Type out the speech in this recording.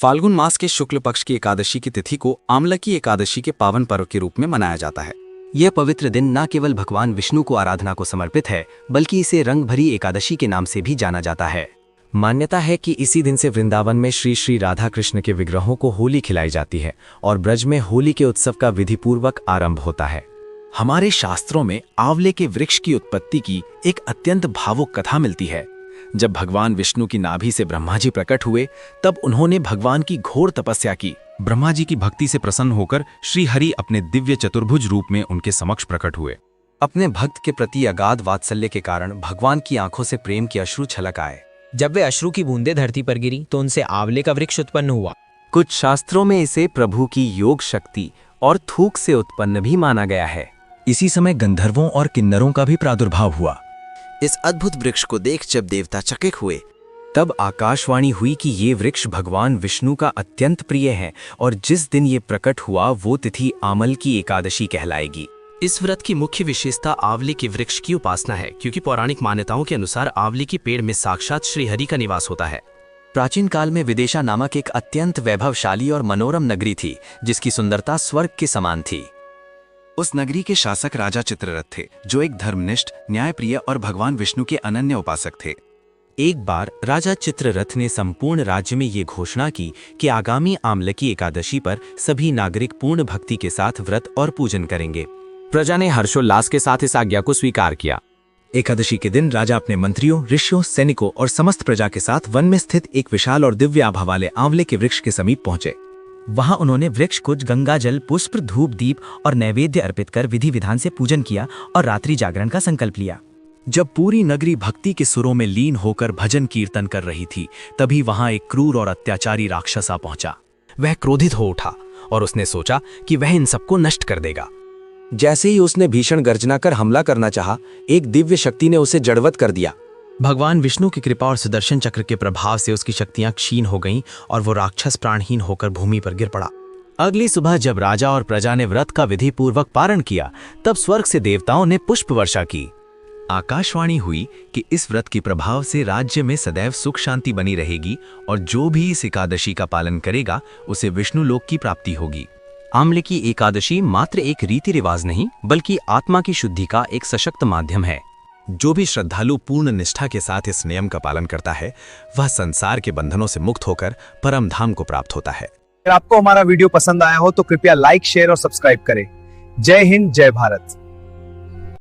फाल्गुन मास के शुक्ल पक्ष की एकादशी की तिथि को आमलकी एकादशी के पावन पर्व के रूप में मनाया जाता है। यह पवित्र दिन न केवल भगवान विष्णु को आराधना को समर्पित है, बल्कि इसे रंग भरी एकादशी के नाम से भी जाना जाता है। मान्यता है कि इसी दिन से वृंदावन में श्री श्री राधा कृष्ण के विग्रहों को होली खिलाई जाती है और ब्रज में होली के उत्सव का विधिपूर्वक आरंभ होता है। हमारे शास्त्रों में आंवले के वृक्ष की उत्पत्ति की एक अत्यंत भावुक कथा मिलती है। जब भगवान विष्णु की नाभि से ब्रह्मा जी प्रकट हुए, तब उन्होंने भगवान की घोर तपस्या की। ब्रह्मा जी की भक्ति से प्रसन्न होकर श्री हरि अपने दिव्य चतुर्भुज रूप में उनके समक्ष प्रकट हुए। अपने भक्त के प्रति अगाध वात्सल्य के कारण भगवान की आंखों से प्रेम की अश्रु छलक आए। जब वे अश्रु की बूंदें धरती पर गिरी तो उनसे आंवले का वृक्ष उत्पन्न हुआ। कुछ शास्त्रों में इसे प्रभु की योग शक्ति और थूक से उत्पन्न भी माना गया है। इसी समय गंधर्वों और किन्नरों का भी प्रादुर्भाव हुआ। इस अद्भुत वृक्ष को देख जब देवता चकित हुए, तब आकाशवाणी हुई कि ये वृक्ष भगवान विष्णु का अत्यंत प्रिय है और जिस दिन ये प्रकट हुआ वो तिथि आमल की एकादशी कहलाएगी। इस व्रत की मुख्य विशेषता आंवले के वृक्ष की उपासना है, क्योंकि पौराणिक मान्यताओं के अनुसार आंवले के पेड़ में साक्षात श्रीहरि का निवास होता है। प्राचीन काल में विदिशा नामक एक अत्यंत वैभवशाली और मनोरम नगरी थी, जिसकी सुंदरता स्वर्ग के समान थी। उस नगरी के शासक राजा चित्ररथ थे, जो एक धर्मनिष्ठ, न्यायप्रिय और भगवान विष्णु के अनन्य उपासक थे। एक बार राजा चित्ररथ ने संपूर्ण राज्य में ये घोषणा की कि आगामी आमलकी एकादशी पर सभी नागरिक पूर्ण भक्ति के साथ व्रत और पूजन करेंगे। प्रजा ने हर्षोल्लास के साथ इस आज्ञा को स्वीकार किया। एकादशी के दिन राजा अपने मंत्रियों, ऋषियों, सैनिकों और समस्त प्रजा के साथ वन में स्थित एक विशाल और दिव्य आभा वाले आंवले के वृक्ष के समीप पहुंचे। वहां उन्होंने वृक्ष को गंगा जल, पुष्प, धूप, दीप और नैवेद्य अर्पित कर विधि विधान से पूजन किया और रात्रि जागरण का संकल्प लिया। जब पूरी नगरी भक्ति के सुरों में लीन होकर भजन कीर्तन कर रही थी, तभी वहां एक क्रूर और अत्याचारी राक्षस आ पहुंचा। वह क्रोधित हो उठा और उसने सोचा कि वह इन सबको नष्ट कर देगा। जैसे ही उसने भीषण गर्जना कर हमला करना चाहा, एक दिव्य शक्ति ने उसे जड़वत कर दिया। भगवान विष्णु की कृपा और सुदर्शन चक्र के प्रभाव से उसकी शक्तियां क्षीण हो गईं और वो राक्षस प्राणहीन होकर भूमि पर गिर पड़ा। अगली सुबह जब राजा और प्रजा ने व्रत का विधि पूर्वक पारण किया, तब स्वर्ग से देवताओं ने पुष्प वर्षा की। आकाशवाणी हुई कि इस व्रत के प्रभाव से राज्य में सदैव सुख शांति बनी रहेगी और जो भी इस एकादशी का पालन करेगा उसे विष्णु लोक की प्राप्ति होगी। आमले की एकादशी मात्र एक रीति रिवाज नहीं, बल्कि आत्मा की शुद्धि का एक सशक्त माध्यम है। जो भी श्रद्धालु पूर्ण निष्ठा के साथ इस नियम का पालन करता है, वह संसार के बंधनों से मुक्त होकर परम धाम को प्राप्त होता है। अगर आपको हमारा वीडियो पसंद आया हो तो कृपया लाइक, शेयर और सब्सक्राइब करें। जय हिंद, जय भारत।